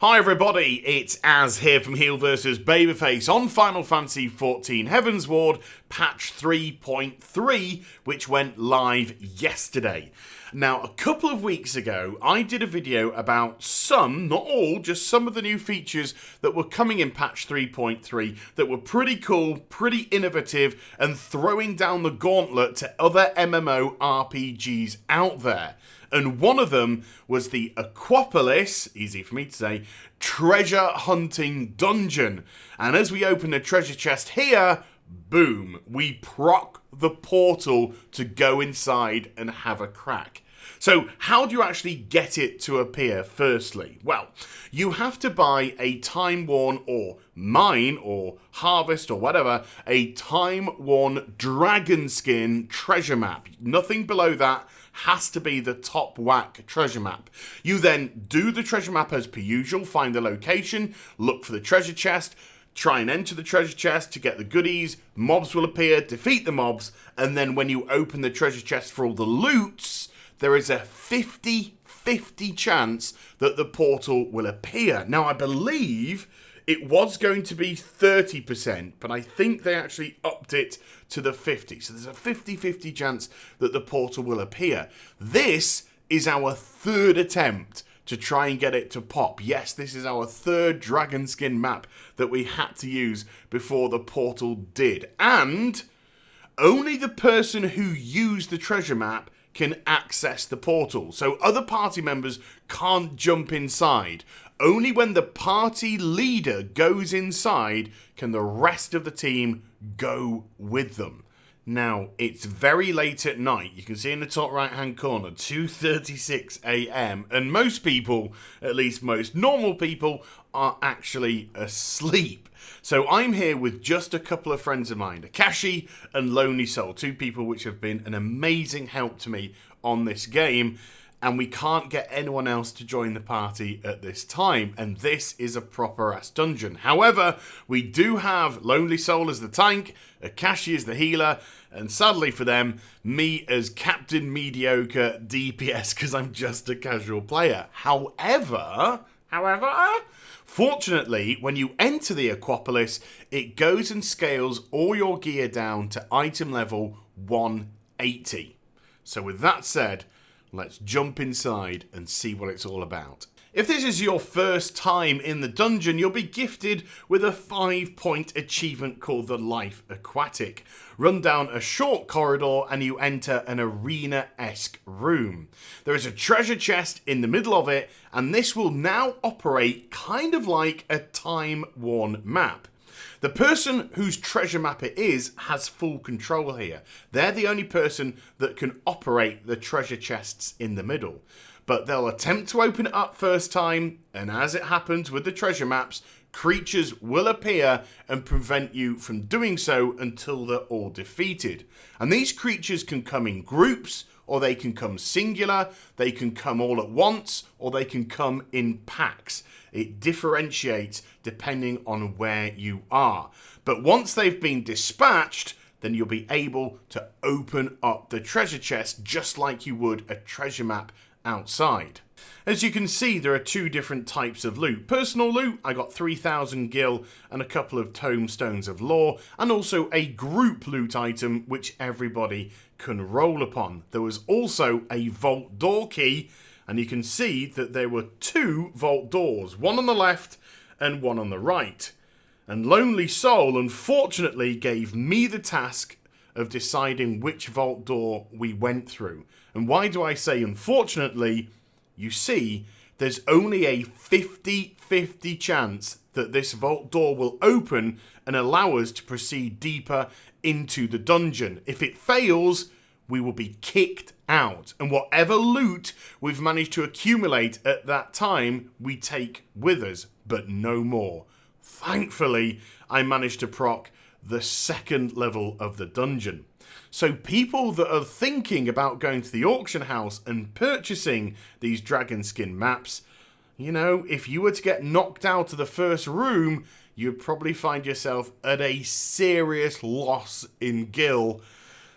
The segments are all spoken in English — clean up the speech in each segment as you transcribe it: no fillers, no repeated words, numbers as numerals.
Hi everybody, it's Az here from HeelvsBabyface on Final Fantasy XIV Heaven's Ward patch 3.3, which went live yesterday. Now, a couple of weeks ago, I did a video about some, not all, just some of the new features that were coming in patch 3.3 that were pretty cool, pretty innovative, and throwing down the gauntlet to other MMORPGs out there. And one of them was the Aquapolis, easy for me to say, treasure hunting dungeon. And as we open the treasure chest here, boom, we proc the portal to go inside and have a crack. So how do you actually get it to appear firstly? Well, you have to buy a time-worn or mine or harvest or whatever, a time-worn dragon skin treasure map. Nothing below that has to be the top whack treasure map. You then do the treasure map as per usual, find the location, look for the treasure chest, try and enter the treasure chest to get the goodies, mobs will appear, defeat the mobs, and then when you open the treasure chest for all the loots, there is a 50-50 chance that the portal will appear. Now, I believe it was going to be 30%, but I think they actually upped it to the 50. So there's a 50-50 chance that the portal will appear. This is our third attempt to try and get it to pop. Yes, this is our third dragon skin map that we had to use before the portal did. And only the person who used the treasure map can access the portal. So other party members can't jump inside. Only when the party leader goes inside can the rest of the team go with them. Now, it's very late at night. You can see in the top right-hand corner, 2:36 a.m. And most people, at least most normal people, are actually asleep. So I'm here with just a couple of friends of mine, Akashi and Lonely Soul, two people which have been an amazing help to me on this game. And we can't get anyone else to join the party at this time. And this is a proper-ass dungeon. However, we do have Lonely Soul as the tank, Akashi as the healer, and sadly for them, me as Captain Mediocre DPS because I'm just a casual player. However, fortunately, when you enter the Aquapolis, it goes and scales all your gear down to item level 180. So with that said, let's jump inside and see what it's all about. If this is your first time in the dungeon, you'll be gifted with a 5-point achievement called the Life Aquatic. Run down a short corridor and you enter an arena-esque room. There is a treasure chest in the middle of it, and this will now operate kind of like a time-worn map. The person whose treasure map it is has full control here. They're the only person that can operate the treasure chests in the middle. But they'll attempt to open it up first time, and as it happens with the treasure maps, creatures will appear and prevent you from doing so until they're all defeated. And these creatures can come in groups, or they can come singular, they can come all at once, or they can come in packs. It differentiates depending on where you are. But once they've been dispatched, then you'll be able to open up the treasure chest just like you would a treasure map outside. As you can see, there are two different types of loot. Personal loot, I got 3,000 gil and a couple of tomestones of lore, and also a group loot item which everybody can roll upon. There was also a vault door key, and you can see that there were two vault doors, one on the left and one on the right. And Lonely Soul, unfortunately, gave me the task of deciding which vault door we went through. And why do I say unfortunately? You see, there's only a 50-50 chance that this vault door will open and allow us to proceed deeper into the dungeon. If it fails, we will be kicked out. And whatever loot we've managed to accumulate at that time, we take with us, but no more. Thankfully, I managed to proc the second level of the dungeon. So people that are thinking about going to the auction house and purchasing these dragon skin maps, you know, if you were to get knocked out of the first room, you'd probably find yourself at a serious loss in gil.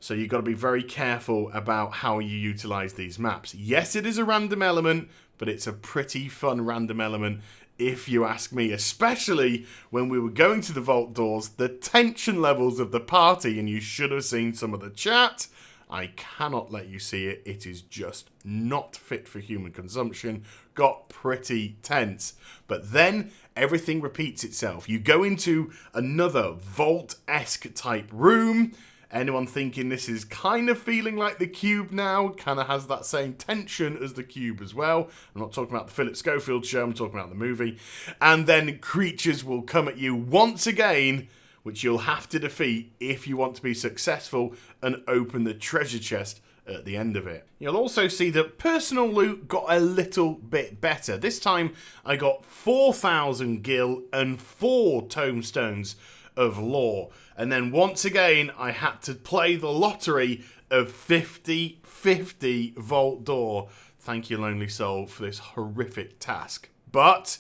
So you've got to be very careful about how you utilize these maps. Yes, it is a random element, but it's a pretty fun random element if you ask me, especially when we were going to the vault doors, the tension levels of the party, and you should have seen some of the chat. I cannot let you see it. It is just not fit for human consumption. Got pretty tense. But then everything repeats itself. You go into another vault-esque type room. Anyone thinking this is kind of feeling like the Cube now? Kind of has that same tension as the Cube as well. I'm not talking about the Philip Schofield show, I'm talking about the movie. And then creatures will come at you once again, which you'll have to defeat if you want to be successful and open the treasure chest at the end of it. You'll also see that personal loot got a little bit better. This time I got 4,000 gil and 4 tomestones of lore. And then once again, I had to play the lottery of 50-50 vault door. Thank you, Lonely Soul, for this horrific task. But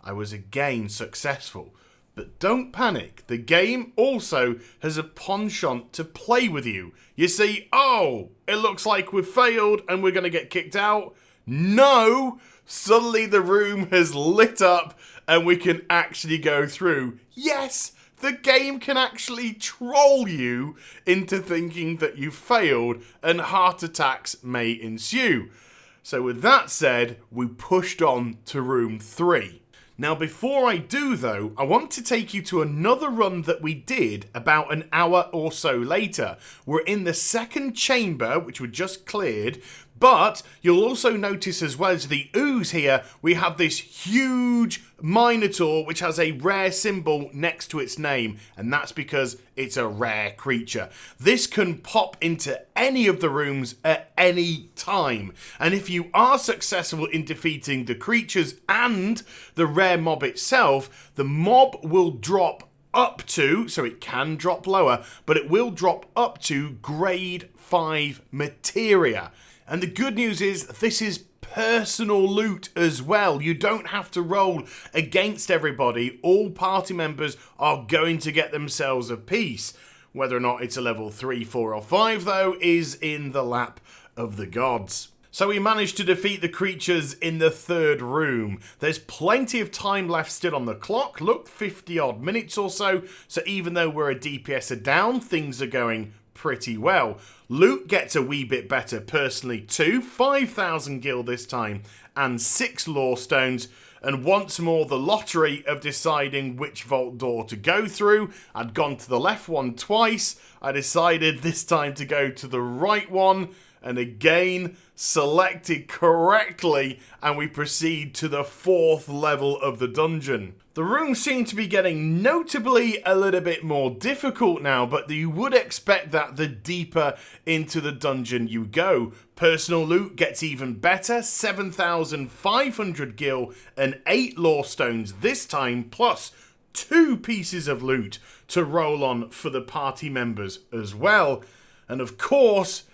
I was again successful. But don't panic, the game also has a penchant to play with you. You see, oh, it looks like we've failed and we're going to get kicked out. No! Suddenly the room has lit up and we can actually go through. Yes! The game can actually troll you into thinking that you failed and heart attacks may ensue. So with that said, we pushed on to room 3. Now before I do though, I want to take you to another run that we did about an hour or so later. We're in the second chamber, which we just cleared, but you'll also notice as well as the ooze here, we have this huge Minotaur which has a rare symbol next to its name, and that's because it's a rare creature. This can pop into any of the rooms at any time, and if you are successful in defeating the creatures and the rare mob itself, the mob will drop up to, so it can drop lower, but it will drop up to grade 5 materia. And the good news is this is personal loot as well. You don't have to roll against everybody. All party members are going to get themselves a piece. Whether or not it's a level 3, 4 or 5 though is in the lap of the gods. So we managed to defeat the creatures in the 3rd room. There's plenty of time left still on the clock. Look, 50 odd minutes or so. So even though we're a DPS down, things are going pretty well. Loot gets a wee bit better personally too. 5,000 gil this time and 6 lore stones. And once more the lottery of deciding which vault door to go through. I'd gone to the left one twice. I decided this time to go to the right one. And again, selected correctly, and we proceed to the 4th level of the dungeon. The rooms seem to be getting notably a little bit more difficult now, but you would expect that the deeper into the dungeon you go. Personal loot gets even better, 7,500 gil and 8 lore stones this time, plus 2 pieces of loot to roll on for the party members as well. And of course,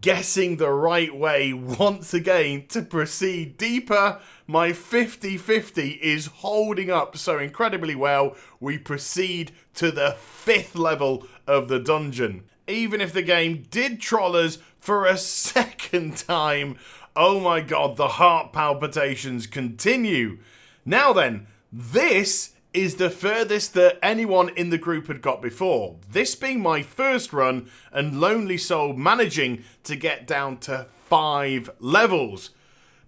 guessing the right way once again to proceed deeper. My 50-50 is holding up so incredibly well. We proceed to the 5th level of the dungeon. Even if the game did troll us for a second time, oh my god, the heart palpitations continue. Now then, this is the furthest that anyone in the group had got before. This being my first run and Lonely Soul managing to get down to 5 levels.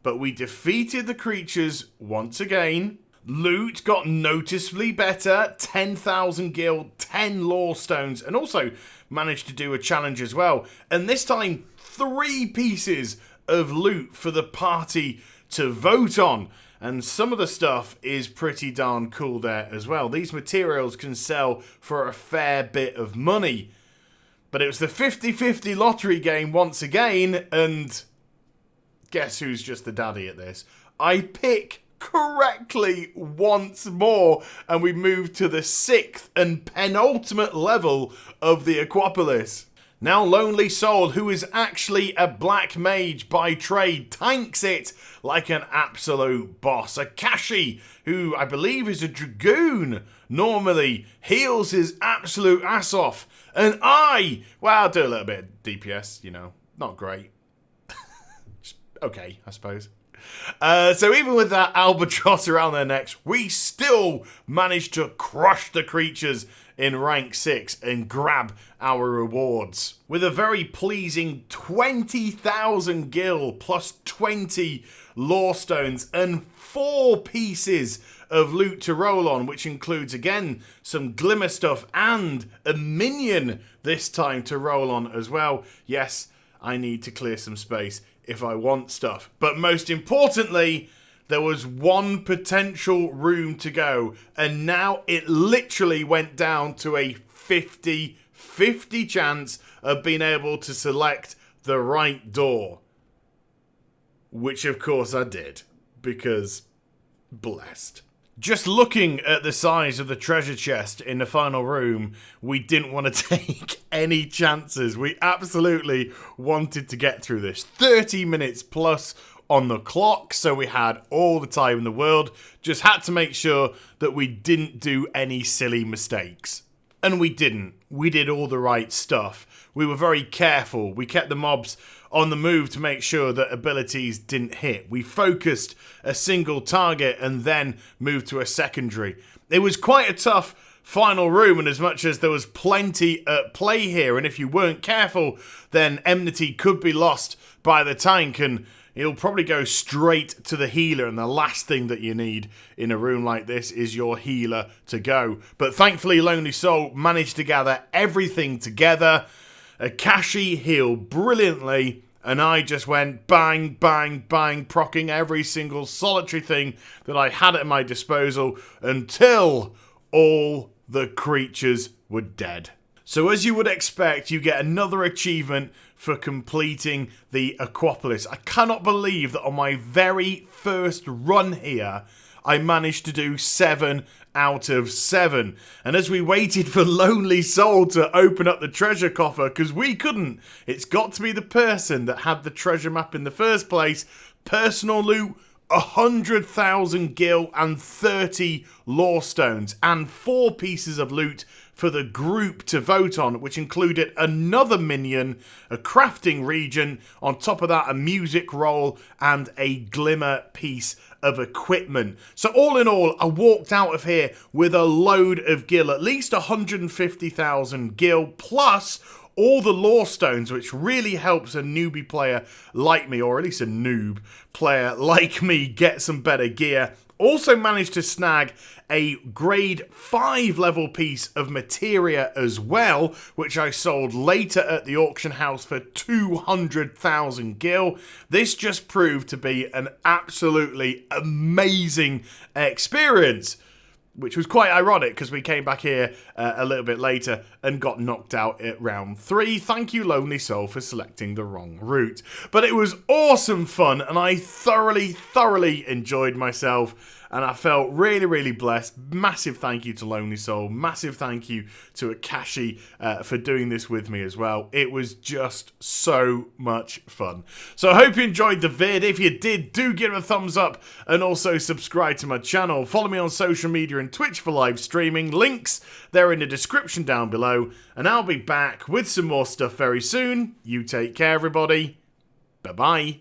But we defeated the creatures once again. Loot got noticeably better, 10,000 gil, 10 lore stones, and also managed to do a challenge as well. And this time, 3 pieces of loot for the party to vote on. And some of the stuff is pretty darn cool there as well. These materials can sell for a fair bit of money. But it was the 50-50 lottery game once again, and guess who's just the daddy at this? I pick correctly once more, and we move to the 6th and penultimate level of the Aquapolis. Now Lonely Soul, who is actually a black mage by trade, tanks it like an absolute boss. Akashi, who I believe is a dragoon, normally heals his absolute ass off. And I, well, I'll do a little bit of DPS, you know, not great. Just okay, I suppose. So even with that albatross around their necks, we still managed to crush the creatures in rank 6 and grab our rewards. With a very pleasing 20,000 gil plus 20 lore stones and 4 pieces of loot to roll on, which includes again some glimmer stuff and a minion this time to roll on as well. Yes, I need to clear some space if I want stuff. But most importantly, there was one potential room to go, and now it literally went down to a 50-50 chance of being able to select the right door. Which of course I did, because blessed. Just looking at the size of the treasure chest in the final room, we didn't want to take any chances. We absolutely wanted to get through this. 30 minutes plus on the clock, so we had all the time in the world. Just had to make sure that we didn't do any silly mistakes. And we didn't. We did all the right stuff. We were very careful. We kept the mobs on the move to make sure that abilities didn't hit. We focused a single target and then moved to a secondary. It was quite a tough final room, and as much as there was plenty at play here, and if you weren't careful, then enmity could be lost by the tank, and it'll probably go straight to the healer, and the last thing that you need in a room like this is your healer to go. But thankfully, Lonely Soul managed to gather everything together. Akashi healed brilliantly, and I just went bang, bang, bang, procking every single solitary thing that I had at my disposal until all the creatures were dead. So as you would expect, you get another achievement for completing the Aquapolis. I cannot believe that on my very first run here, I managed to do 7 out of 7. And as we waited for Lonely Soul to open up the treasure coffer, because we couldn't, it's got to be the person that had the treasure map in the first place. Personal loot, 100,000 gil and 30 lore stones, and 4 pieces of loot for the group to vote on, which included another minion, a crafting region, on top of that a music roll and a glimmer piece of equipment. So all in all, I walked out of here with a load of gil, at least 150,000 gil, plus all the lore stones, which really helps a newbie player like me, or at least a noob player like me, get some better gear. Also managed to snag a grade 5 level piece of materia as well, which I sold later at the auction house for 200,000 gil. This just proved to be an absolutely amazing experience, which was quite ironic because we came back here a little bit later and got knocked out at round 3. Thank you, Lonely Soul, for selecting the wrong route. But it was awesome fun, and I thoroughly enjoyed myself, and I felt really blessed. Massive thank you to Lonely Soul. Massive thank you to Akashi for doing this with me as well. It was just so much fun. So I hope you enjoyed the vid. If you did, do give it a thumbs up and also subscribe to my channel. Follow me on social media and Twitch for live streaming. Links, they're in the description down below. And I'll be back with some more stuff very soon. You take care, everybody. Bye-bye.